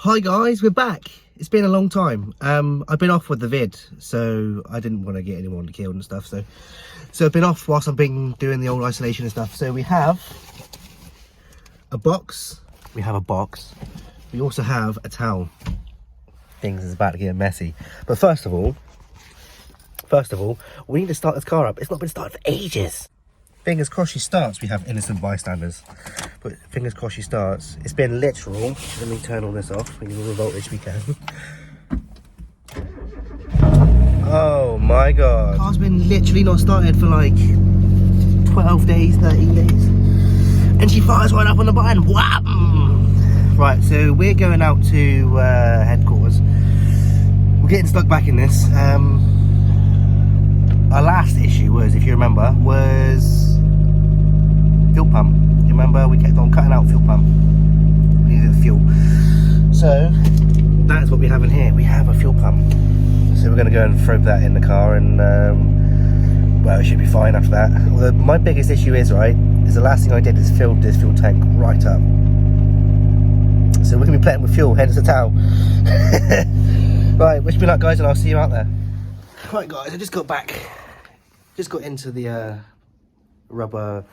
Hi guys, we're back. It's been a long time. I've been off with the vid, so I didn't want to get anyone killed and stuff. So I've been off whilst I've been doing the old isolation and stuff. So we have a box. We have a box. We also have a towel. Things is about to get messy. But first of all, we need to start this car up. It's not been started for ages. Fingers crossed she starts. We have innocent bystanders, but fingers crossed she starts. It's been literal. Let me turn all this off. We need all the voltage we can. Oh my god. Car's been literally not started for like 12 days, 13 days. And she fires right up on the button. Wham! Right, so we're going out to headquarters. We're getting stuck back in this. Our last issue was, if you remember, was fuel pump. You remember we kept on cutting out fuel pump. We needed the fuel. So that's what we have in here. We have a fuel pump. So we're going to go and throw that in the car, and well, it should be fine after that. Although my biggest issue is the last thing I did is filled this fuel tank right up. So we're going to be playing with fuel, hence the towel. Right, wish me luck guys, and I'll see you out there. Right guys, I just got back. Just got into the rubber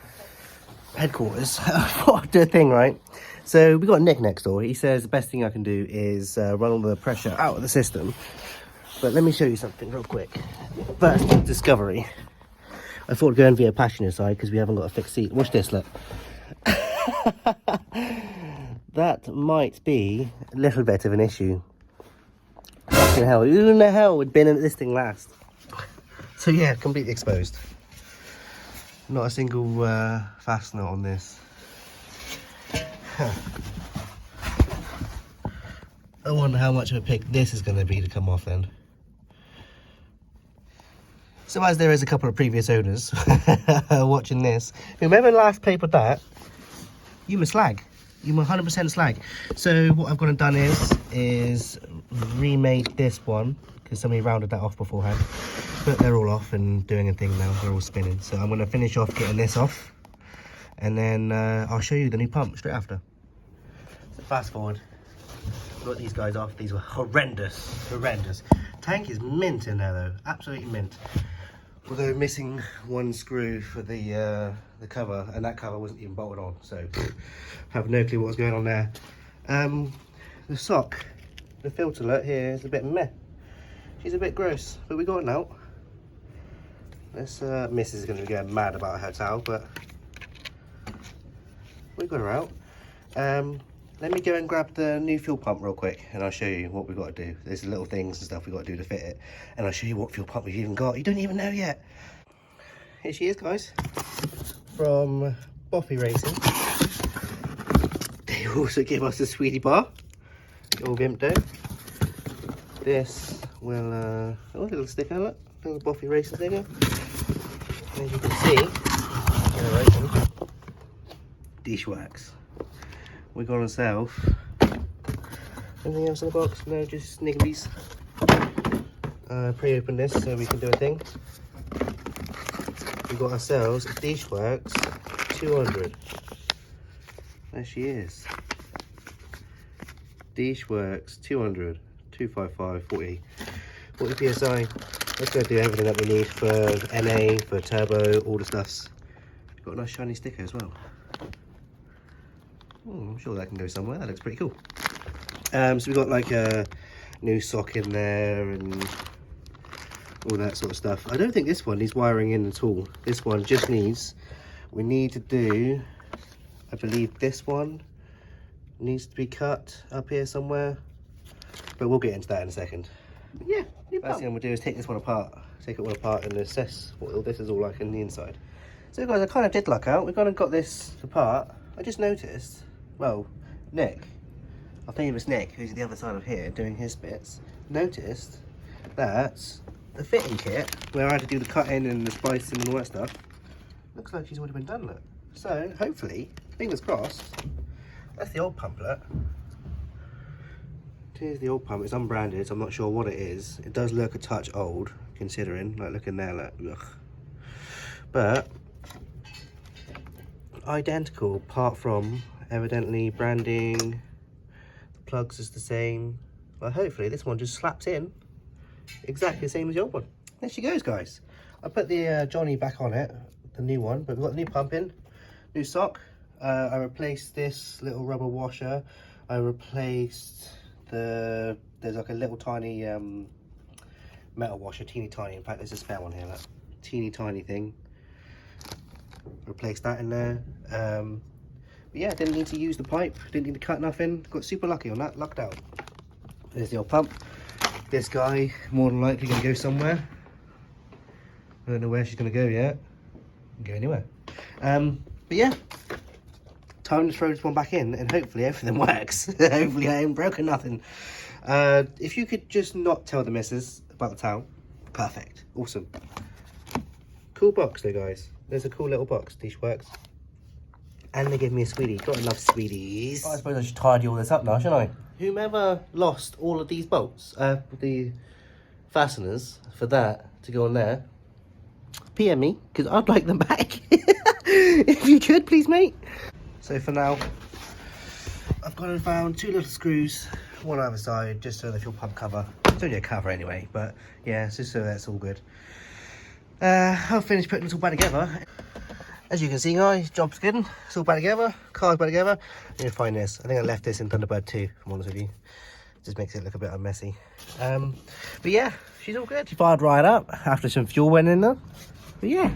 headquarters. I thought I'd do a thing, right? So we got Nick next door. He says the best thing I can do is run all the pressure out of the system. But let me show you something real quick. First discovery. I thought I'd go and be a passenger side because we haven't got a fixed seat. Watch this, look. That might be a little bit of an issue. Fucking hell, who in the hell would been in this thing last? So yeah, completely exposed. Not a single fastener on this. I wonder how much of a pick this is going to be to come off then. So as there is a couple of previous owners watching this, whoever last played with that, you were slag. You were 100% slag. So what I've gone and done is remade this one, because somebody rounded that off beforehand. But they're all off and doing a thing now. They're all spinning. So I'm going to finish off getting this off, and then I'll show you the new pump straight after. So fast forward. Got these guys off. These were horrendous. Tank is mint in there though. Absolutely mint. Although missing one screw for the cover, and that cover wasn't even bolted on, so have no clue what was going on there. The sock, the filter nut here is a bit meh. She's a bit gross, but we got it out. This Miss is going to be going mad about her towel, but we got her out. Let me go and grab the new fuel pump real quick, and I'll show you what we've got to do. There's little things and stuff we've got to do to fit it, and I'll show you what fuel pump we've even got. You don't even know yet. Here she is, guys, from Bofi Racing. They also give us a sweetie bar, all Vimto. This will, oh, a little sticker, look, little Bofi Racing sticker. As you can see, dishwax. We got ourselves anything else in the box? No, just nigglies. Pre-open this so we can do a thing. We got ourselves a Dishwax 200. There she is. Dishwax 200, 255, 40 psi. That's going to do everything that we need for NA, for turbo, all the stuffs. Got a nice shiny sticker as well. Oh, I'm sure that can go somewhere. That looks pretty cool. So we've got like a new sock in there and all that sort of stuff. I don't think this one needs wiring in at all. This one just needs, we need to do, I believe this one needs to be cut up here somewhere, but we'll get into that in a second. But yeah, first thing I'm gonna do is take this one apart, take it all apart and assess what all this is all like in the inside. So guys, I kind of did luck out. We kind of got this apart. I just noticed, well, Nick, I think it was Nick, who's the other side of here doing his bits, noticed that the fitting kit, where I had to do the cutting and the splicing and all that stuff, looks like she's already been done, look. So, hopefully, fingers crossed, that's the old pump, look. Here's the old pump, it's unbranded, so I'm not sure what it is. It does look a touch old, considering, like look in there, like, ugh. But, identical, apart from evidently branding plugs is the same. Well, hopefully this one just slaps in exactly the same as the old one. There she goes, guys. I put the Johnny back on it, the new one, but we've got the new pump in, new sock. I replaced this little rubber washer. I replaced there's like a little tiny metal washer, teeny tiny. In fact, there's a spare one here, that teeny tiny thing. Replaced that in there. But yeah, didn't need to use the pipe, didn't need to cut nothing. Got super lucky on that, lucked out. There's the old pump. This guy, more than likely gonna go somewhere. I don't know where she's gonna go yet. Go anywhere. But yeah, time to throw this one back in and hopefully everything works. Hopefully I ain't broken nothing. If you could just not tell the missus about the towel, perfect, awesome. Cool box though, guys. There's a cool little box, Dish Works. And they give me a sweetie. Gotta love sweeties. I suppose I should tidy all this up now, shouldn't I? Whomever lost all of these bolts, the fasteners for that to go on there, PM me, because I'd like them back. If you could, please, mate. So for now, I've gone and found 2 little screws, one either side, just so the fuel pump cover. It's only a cover anyway, but yeah, it's just so that's all good. I'll finish putting this all back together. As you can see, guys, job's good. It's all back together, car's back together. I need to find this. I think I left this in Thunderbird 2, if I'm honest with you. Just makes it look a bit messy. But yeah, she's all good. She fired right up after some fuel went in there. But yeah,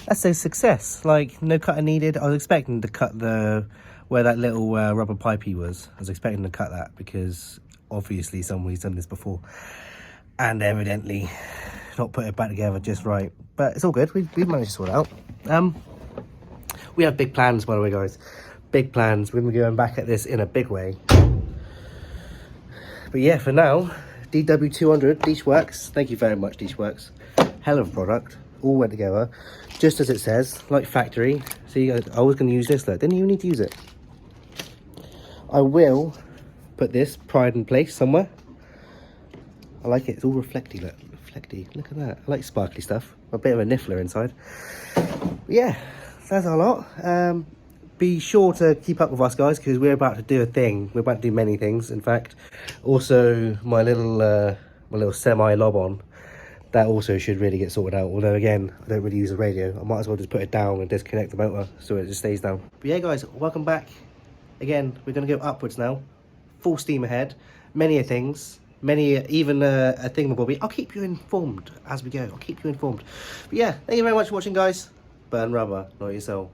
that's a success. Like, no cutting needed. I was expecting to cut where that little rubber pipey was. I was expecting to cut that because obviously somebody's done this before. And evidently not put it back together just right. But it's all good. We've managed to sort it out. We have big plans, by the way, guys. Big plans. We're going to be going back at this in a big way. But yeah, for now, DW200, Dish Works. Thank you very much, Dish Works. Hell of a product. All went together. Just as it says, like factory. See, I was going to use this, though. Didn't even need to use it. I will put this pride in place somewhere. I like it. It's all reflecty, look. Reflecty. Look at that. I like sparkly stuff. A bit of a niffler inside. But yeah, that's a lot. Be sure to keep up with us, guys, because we're about to do a thing. We're about to do many things, in fact. Also, my little semi-lob on, that also should really get sorted out. Although, again, I don't really use a radio. I might as well just put it down and disconnect the motor so it just stays down. But yeah, guys, welcome back. Again, we're going to go upwards now. Full steam ahead. Many things. Even a thingamabobby. I'll keep you informed as we go. I'll keep you informed. But yeah, thank you very much for watching, guys. Burn rubber, not your soul.